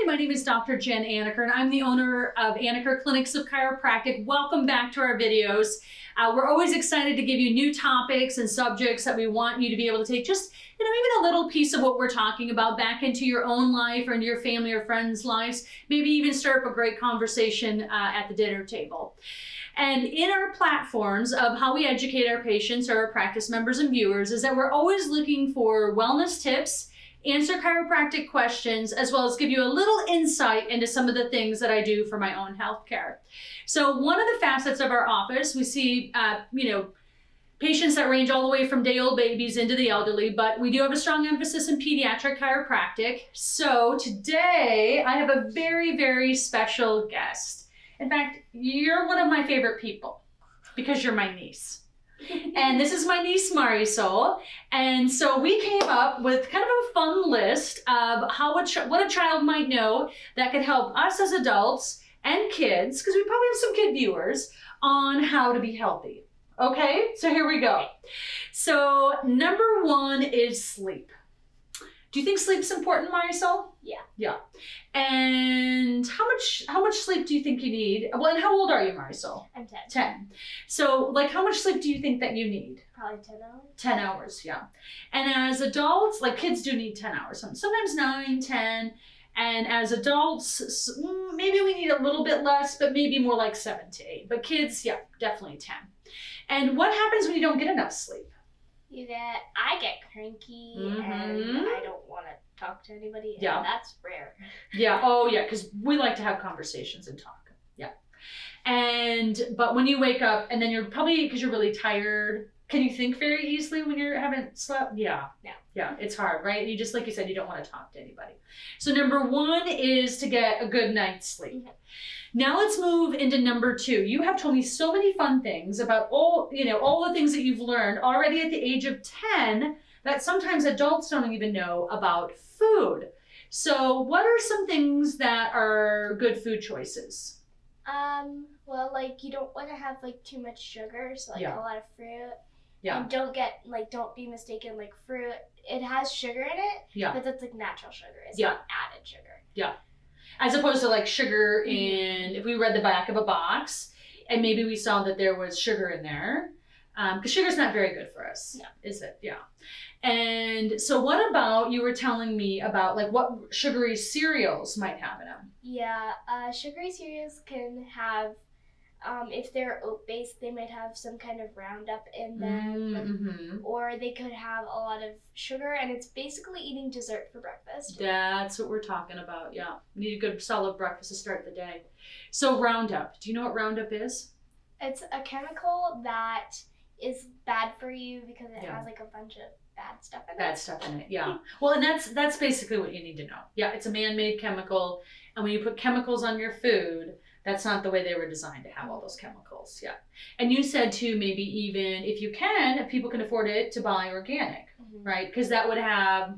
Hi, my name is Dr. Jen Anaker, and I'm the owner of Anaker Clinics of Chiropractic. Welcome back to our videos. We're always excited to give you new topics and subjects that we want you to be able to take just, even a little piece of what we're talking about back into your own life or into your family or friends' lives. Maybe even start up a great conversation at the dinner table. And in our platforms of how we educate our patients or our practice members and viewers is that we're always looking for wellness tips, answer chiropractic questions, as well as give you a little insight into some of the things that I do for my own healthcare. So one of the facets of our office, we see, patients that range all the way from day-old babies into the elderly, but we do have a strong emphasis in pediatric chiropractic. So today I have a very, very special guest. In fact, you're one of my favorite people because you're my niece. And this is my niece Marisol, and so we came up with kind of a fun list of what a child might know that could help us as adults and kids, because we probably have some kid viewers, on how to be healthy. Okay, so here we go. So number one is sleep. Do you think sleep's important, Marisol? Yeah. Yeah. And how much sleep do you think you need? Well, and how old are you, Marisol? I'm 10. 10. So, how much sleep do you think that you need? Probably 10 hours. 10 hours, yeah. And as adults, kids do need 10 hours, sometimes 9, 10. And as adults, maybe we need a little bit less, but maybe more like 7 to 8. But kids, yeah, definitely 10. And what happens when you don't get enough sleep? I get cranky and I don't want to talk to anybody. Yeah. And that's rare. Yeah. Oh, yeah. Because we like to have conversations and talk. Yeah. But when you wake up and then you're probably, because you're really tired, can you think very easily when you haven't slept? Yeah. No. Yeah. It's hard, right? You just, like you said, you don't want to talk to anybody. So number one is to get a good night's sleep. Mm-hmm. Now let's move into number 2. You have told me so many fun things about all the things that you've learned already at the age of 10 that sometimes adults don't even know about food. So what are some things that are good food choices? Well, you don't want to have too much sugar, so a lot of fruit. Yeah. And don't be mistaken, fruit, it has sugar in it, but that's natural sugar. It's not added sugar. Yeah. As opposed to sugar in, if we read the back of a box and maybe we saw that there was sugar in there, because sugar's not very good for us, is it? Yeah. And so what about, you were telling me about what sugary cereals might have in them? Yeah, sugary cereals can have, if they're oat-based, they might have some kind of Roundup in them, or they could have a lot of sugar, and it's basically eating dessert for breakfast. That's what we're talking about, yeah. You need a good solid breakfast to start the day. So Roundup, do you know what Roundup is? It's a chemical that is bad for you because it has a bunch of bad stuff in it. Bad stuff in it, yeah. Well, and that's basically what you need to know. Yeah, it's a man-made chemical, and when you put chemicals on your food, that's not the way they were designed to have all those chemicals, yeah. And you said too, maybe even if people can afford it, to buy organic, right? Because that would have,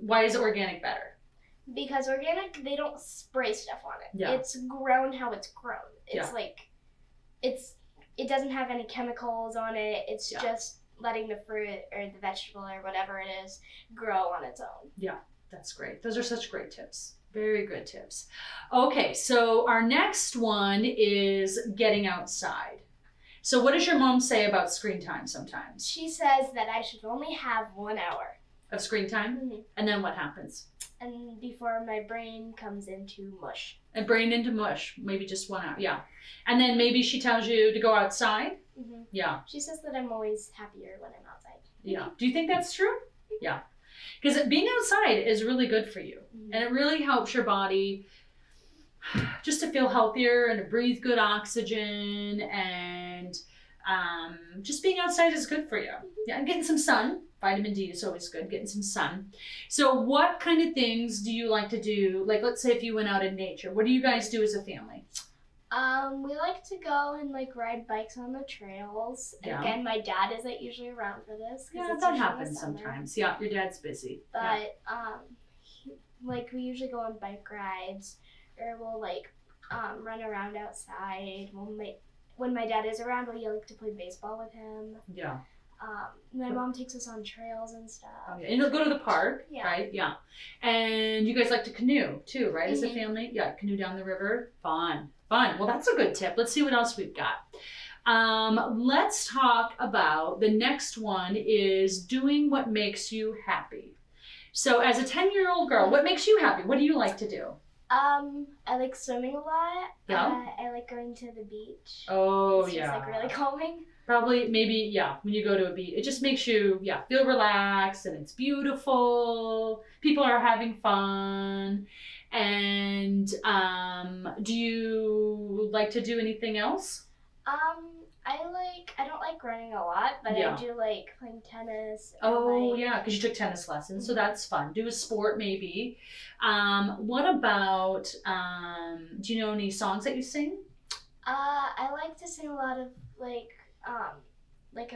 why is organic better? Because organic, they don't spray stuff on it. Yeah. It's grown how it's grown. It's it doesn't have any chemicals on it. It's just letting the fruit or the vegetable or whatever it is grow on its own. Yeah, that's great. Those are such great tips. Very good tips. Okay, so our next one is getting outside. So what does your mom say about screen time sometimes? She says that I should only have 1 hour. Of screen time? And then what happens? And before my brain comes into mush. And brain into mush, maybe just 1 hour, yeah. And then maybe she tells you to go outside? Yeah. She says that I'm always happier when I'm outside. Yeah. Do you think that's true? Yeah. Because being outside is really good for you. And it really helps your body just to feel healthier and to breathe good oxygen, and just being outside is good for you. Yeah, and getting some sun. Vitamin D is always good, getting some sun. So what kind of things do you like to do? Let's say if you went out in nature, what do you guys do as a family? We like to go and ride bikes on the trails. Yeah. Again, my dad isn't usually around for this. Yeah, that happens sometimes. Yeah, your dad's busy. But we usually go on bike rides, or we'll run around outside. When my dad is around, we like to play baseball with him. Yeah. My mom takes us on trails and stuff. Oh, yeah. And you'll go to the park, Yeah. right? Yeah. And you guys like to canoe too, right? As a Mhm. family? Yeah, canoe down the river. Fun. Well, that's a good tip. Let's see what else we've got. Let's talk about the next one is doing what makes you happy. So as a 10-year-old girl, what makes you happy? What do you like to do? I like swimming a lot. Yeah. I like going to the beach. Oh, It's yeah. just like really calming. Probably, maybe, yeah, when you go to a beach, it just makes you, yeah, feel relaxed and it's beautiful. People are having fun. And do you like to do anything else? I don't like running a lot, but Yeah. I do like playing tennis. And Oh, like, yeah, because you took tennis lessons, so that's fun. Do a sport, maybe. What about, do you know any songs that you sing? I like to sing a lot of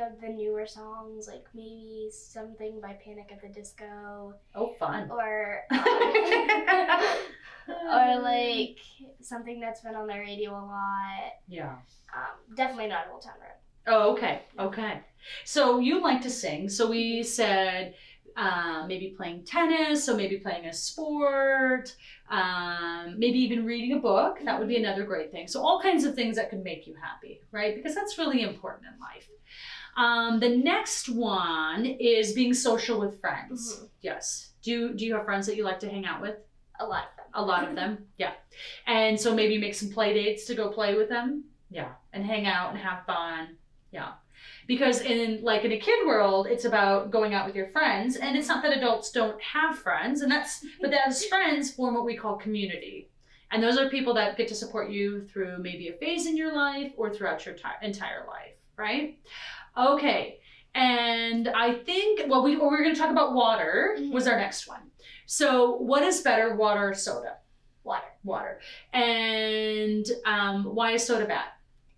of the newer songs, like maybe something by Panic at the Disco, Oh, fun. or or like something that's been on the radio a lot. Yeah. Definitely not Old Town Road. Oh, okay. Okay. So you like to sing. So we said maybe playing tennis, so maybe playing a sport, maybe even reading a book. That would be another great thing. So all kinds of things that could make you happy, right? Because that's really important in life. The next one is being social with friends. Mm-hmm. Yes. Do you have friends that you like to hang out with? A lot of them. A lot of them, yeah. And so maybe make some play dates to go play with them. Yeah, and hang out and have fun. Yeah. Because in a kid world, it's about going out with your friends, and it's not that adults don't have friends, but those friends form what we call community. And those are people that get to support you through maybe a phase in your life or throughout your entire life, right? Okay. And I think, well, we're going to talk about water was our next one. So what is better, water or soda? Water. And why is soda bad?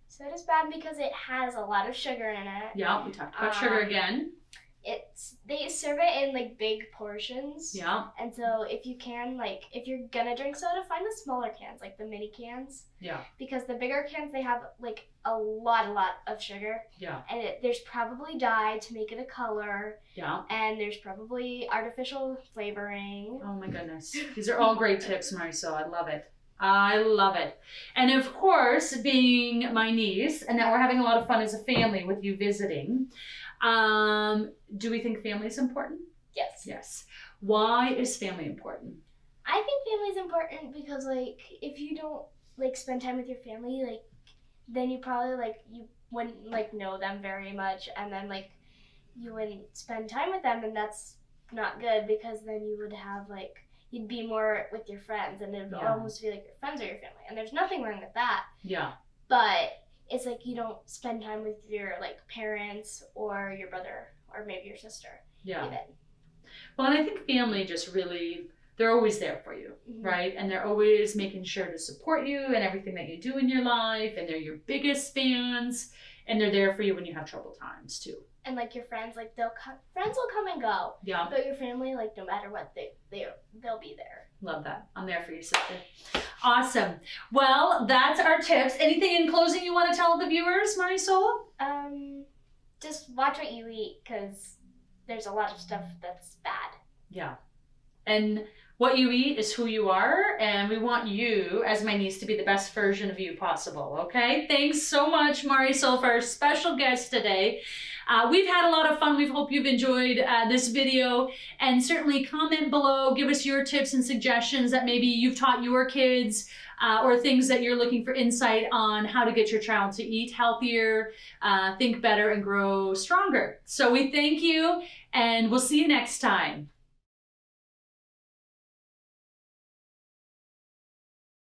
Soda's bad because it has a lot of sugar in it. Yeah, we talked about sugar again. They serve it in like big portions. Yeah. And so if you're gonna drink soda, find the smaller cans, like the mini cans. Yeah. Because the bigger cans, they have like a lot of sugar. Yeah. And there's probably dye to make it a color. Yeah. And there's probably artificial flavoring. Oh my goodness. These are all great tips, Marisol. I love it. I love it. And of course, being my niece, and that we're having a lot of fun as a family with you visiting, do we think family is important? Yes. Yes. Why is family important? I think family is important because, like, if you don't, like, spend time with your family, like, then you probably, like, you wouldn't, like, know them very much, and then, like, you wouldn't spend time with them, and that's not good because then you would have, like, you'd be more with your friends, and it would almost feel like your friends are your family, and there's nothing wrong with that. Yeah. But it's like you don't spend time with your, like, parents or your brother or maybe your sister. Yeah. Even. Well, and I think family just really, they're always there for you, right? And they're always making sure to support you and everything that you do in your life, and they're your biggest fans, and they're there for you when you have troubled times too. And like your friends, like friends will come and go. Yeah. But your family, like no matter what, they'll be there. Love that. I'm there for you, sister. Awesome. Well, that's our tips. Anything in closing you want to tell the viewers, Marisol? Just watch what you eat because there's a lot of stuff that's bad. Yeah. And what you eat is who you are, and we want you, as my niece, to be the best version of you possible, okay? Thanks so much, Marisol, for our special guest today. We've had a lot of fun. We hope you've enjoyed this video, and certainly comment below. Give us your tips and suggestions that maybe you've taught your kids or things that you're looking for insight on how to get your child to eat healthier, think better, and grow stronger. So we thank you, and we'll see you next time.